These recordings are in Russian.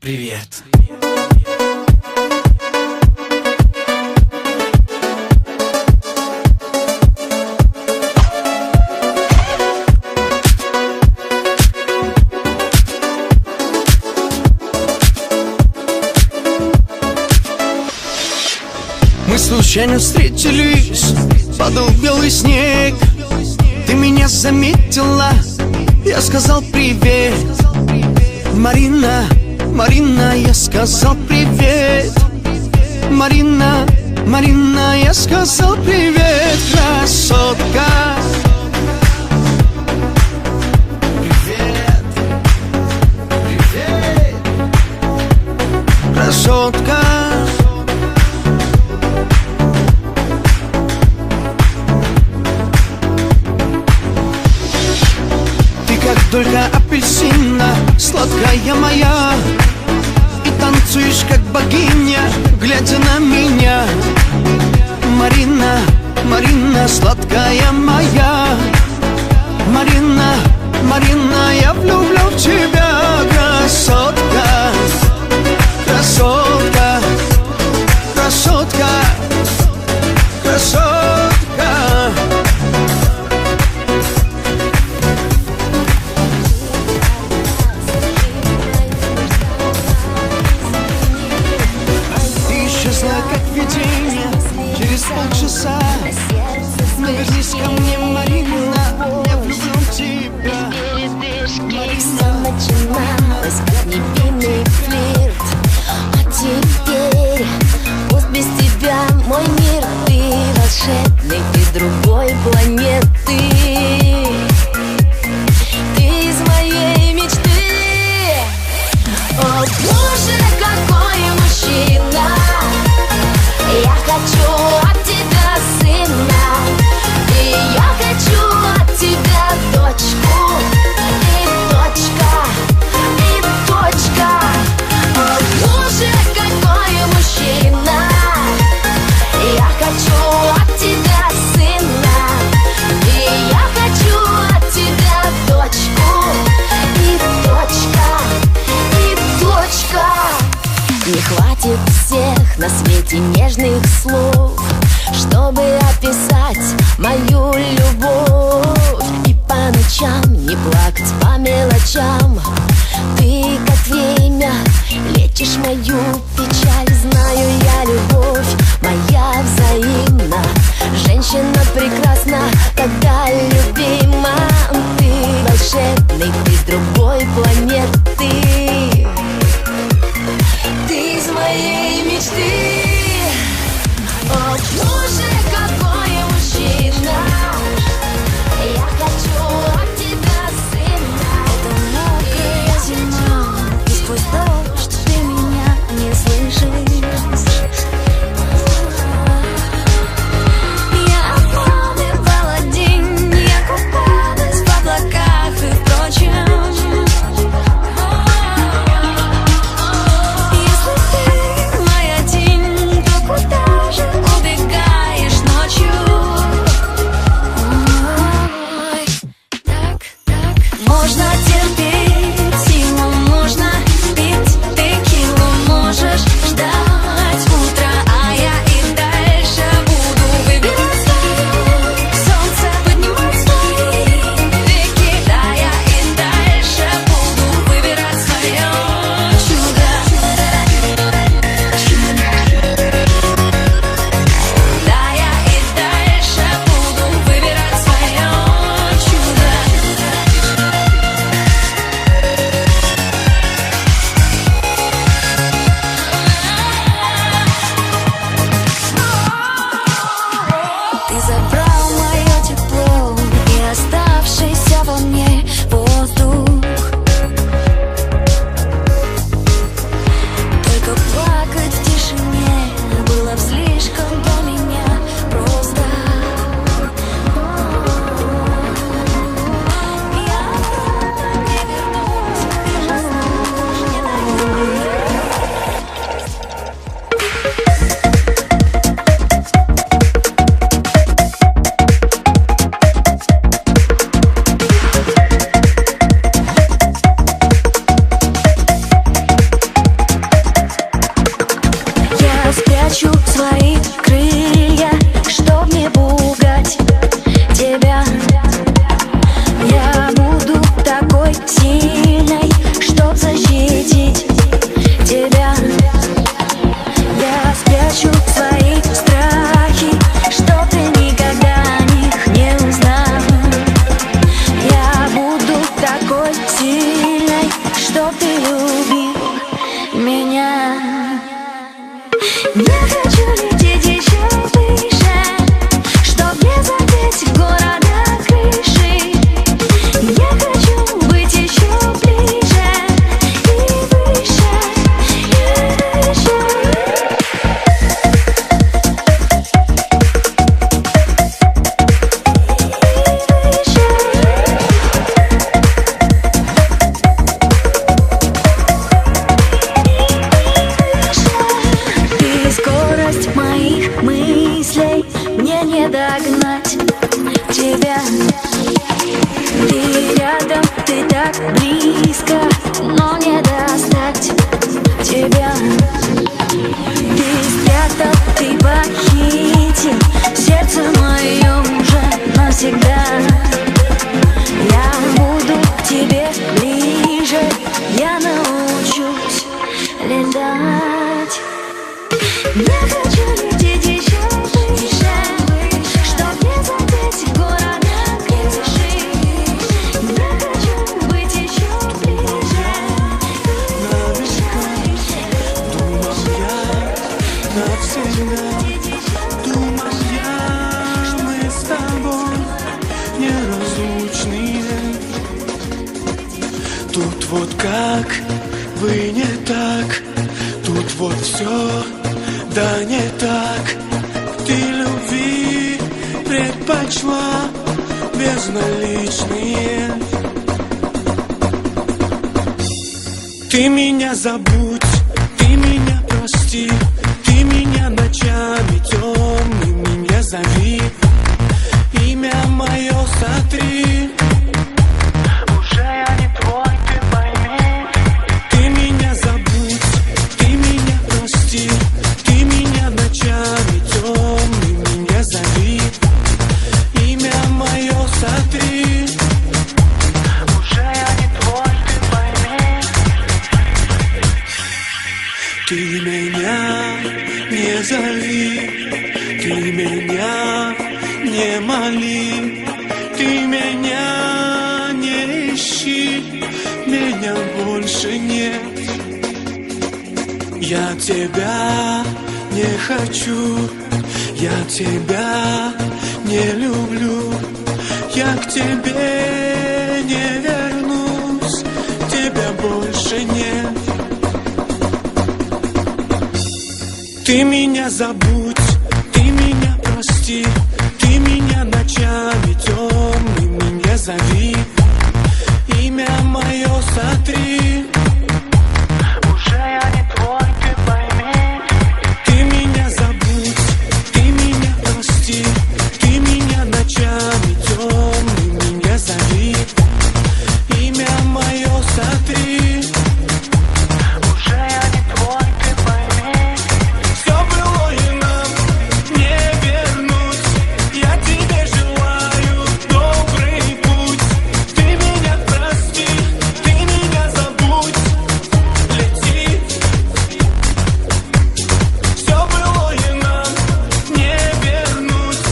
Привет. Мы случайно встретились, падал белый снег. Ты меня заметила, я сказал привет. Марина, Марина, я сказал привет. Марина, Марина, я сказал привет, красотка. Привет, привет, красотка. Только апельсина, сладкая моя, и танцуешь как богиня, глядя на меня. Марина, Марина, сладкая моя. Марина, Марина, я влюблю в тебя, красотка. Красотка, красотка, красотка. Как видение, через полчаса навернись ко мне, Марина, я влюблю в тебя. Все начиналось как невинный флирт, а теперь пусть без тебя мой мир. Ты волшебный, ты другой планеты. Ты из моей мечты. О боже, какой мужчина! Я хочу от тебя сына, и я хочу от тебя дочку, и точка, и точка. О боже, какой мужчина! Я хочу от тебя сына, и я хочу от тебя дочку, и точка, и точка. Не хватит всех на свете нежных слов, чтобы описать мою любовь. И по ночам не плакать по мелочам. Ты как время лечишь мою печаль. Знаю я, любовь моя взаимна. Женщина прекрасна, когда любима. Ты волшебный, ты с другой планеты. Ты из моей мечты. О боже, какой мужчина! Я хочу от тебя сына, Я хочу лететь еще выше, чтоб не задеть города крыши. Я хочу быть еще ближе. Думал я навсегда, думал я, мы с тобой неразлучные. Тут вот как вы не так, тут вот все, да не так. Ты любви предпочла безналичные. Ты меня забудь, ты меня прости, ты меня ночами темными не зови, имя мое сотри. Уже я не твой, ты пойми. Ты меня забудь, ты меня прости, ты меня ночами темными не зови, имя мое сотри. Уже я не твой, ты пойми. Ты меня не зови, ты меня не моли, ты меня не ищи, меня больше нет. Я тебя не хочу, я тебя не люблю, я к тебе не вернусь, тебя больше нет. Ты меня забудь, ты меня прости, ты меня ночами темными не зови, имя мое сотри. Уже я не твой, ты пойми. Ты меня забудь, ты меня прости, ты меня ночами темными не зови, имя мое сотри. Уже я не твой, ты пойми. Все было и нам не вернуть. Я тебе желаю добрый путь. Ты меня прости, ты меня забудь. Лети. Все было и нам не вернуть.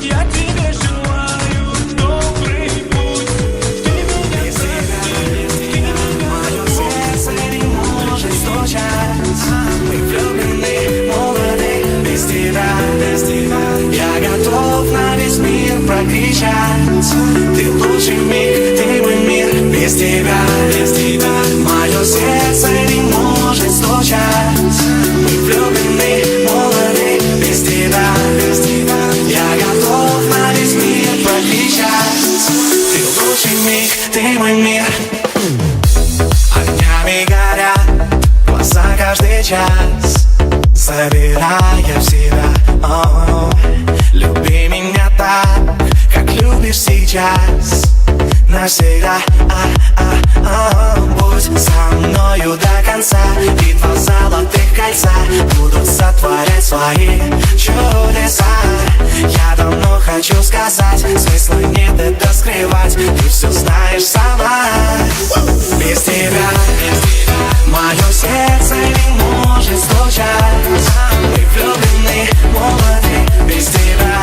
Я тебе желаю добрый путь. Ты меня прости, ты меня Мое сердце не может стучать. Мы влюблены, молоды, без тебя, без тебя. Я готов на весь мир прокричать. Ты лучший миг, ты мой мир, без тебя, без тебя. Мое сердце не может стучать. Мы влюблены, молоды, без тебя, без тебя. Я готов на весь мир прокричать. Ты лучший миг, ты мой мир. Огнями горят глаза каждый час, собирая в себя. Люби меня так, как любишь сейчас, навсегда. Будь со мною до конца, и два золотых кольца будут сотворять свои чудеса. Я давно хочу сказать, смысла нет это скрывать, ты все знаешь сама. Без тебя мое сердце не может стучать. Мы влюблены, молоды, без тебя.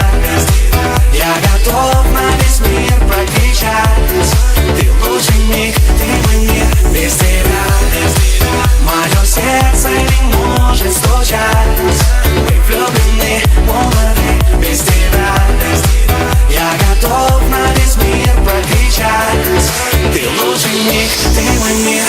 Я готов на весь мир прокричать. Ты лучший миг, ты мой мир, без тебя. Мое сердце не может стучать. Мы влюблены, молоды, без тебя. Я готов на весь мир прокричать. Ты лучший миг, ты мой мир.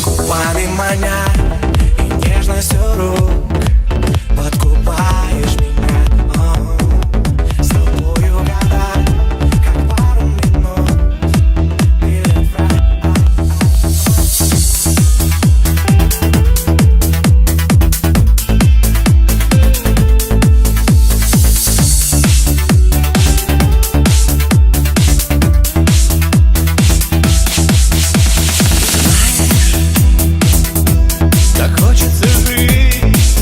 Губами маня и нежностью рук подкупаешь меня. С тобою года, как пару минут перед так хочется жить.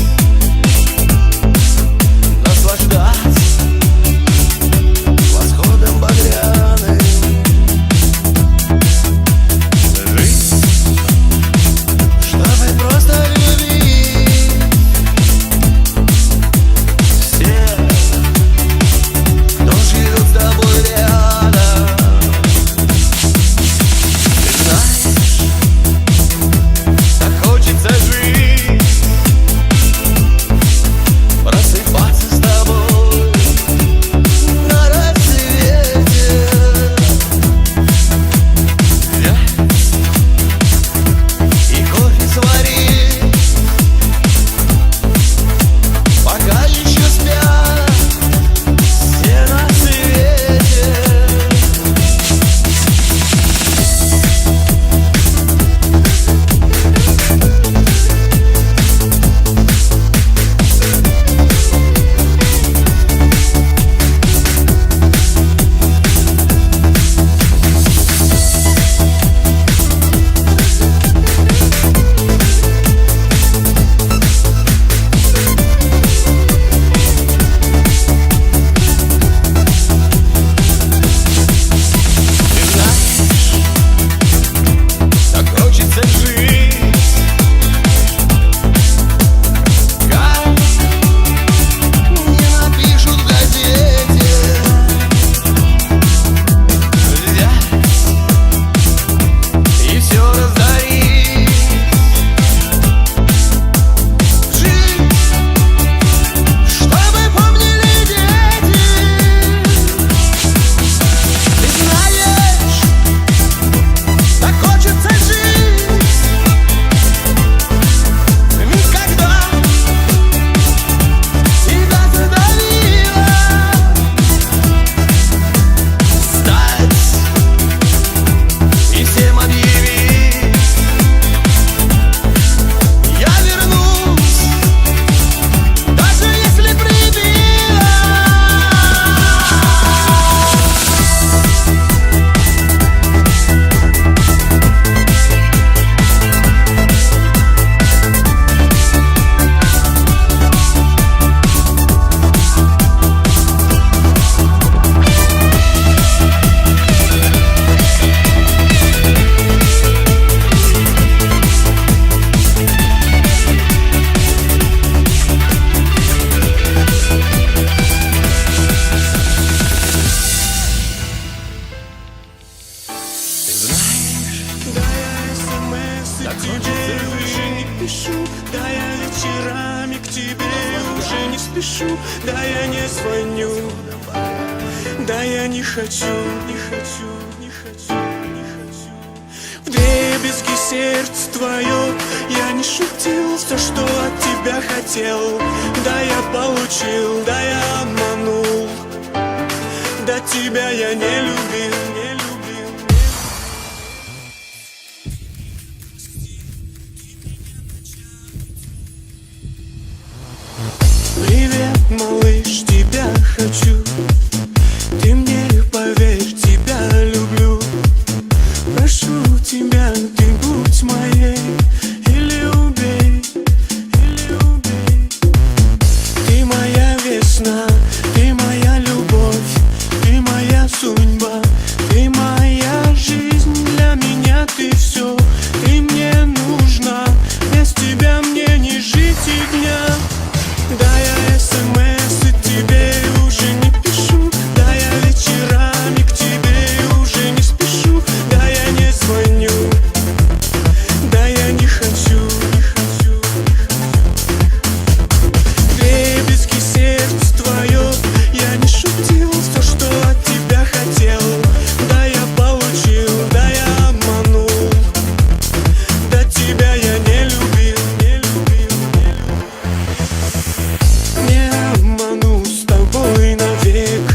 тебе уже не пишу, да я вечерами к тебе уже не спешу, да я не звоню, да я не хочу, не хочу, не хочу, не хочу. Вдребезги сердце твое, я не шутил, все, что от тебя хотел, да я получил, да я обманул, да тебя я не любил, не любил. Привет, малыш, тебя хочу. Ты мне поверь, тебя люблю. Прошу тебя, ты будь моей. Или убей, или убей. Ты моя весна, ты моя любовь, ты моя судьба, ты моя жизнь. Для меня ты все, ты мне нужна. Без тебя мне не жить и дня. Да я смс тебе уже не пишу, да я вечерами к тебе уже не спешу, да я не звоню, да я не хочу, не хочу, не хочу. Вдребезги сердце твое, я не шутил, все, что от тебя хотел, да я получил, да я обманул, да тебя я не любил, не любил, не любил. Не обману с тобой навек,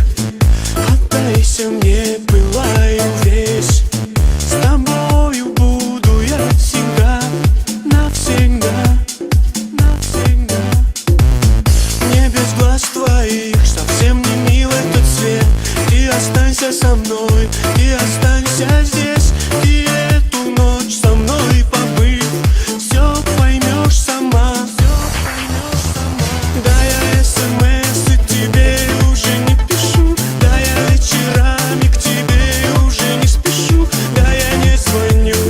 отдайся мне, пылаю весь. С тобою буду я всегда, навсегда, навсегда. Мне без глаз твоих совсем не мил этот свет. Ты останься со мной, ты останься здесь. Ты эту ночь со мной побыв, все поймешь сама, все поймешь сама. Да я смс тебе уже не пишу, да я вечерами к тебе уже не спешу, да я не звоню,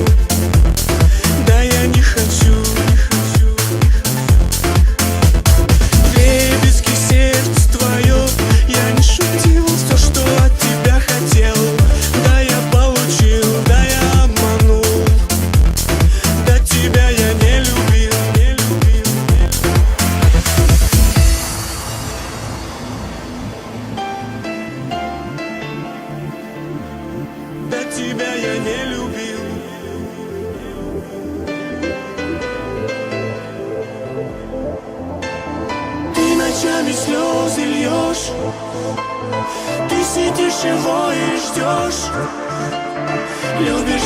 да я не хочу, не хочу, не хочу. Вдребезги сердце твое, я не шутил, все, что от тебя хотел, да я получил, да я обманул, да тебя я не любил, не любил, не любил. Да тебя я не любил. Ты ночами слезы льешь, ты сидишь его и ждешь. Любишь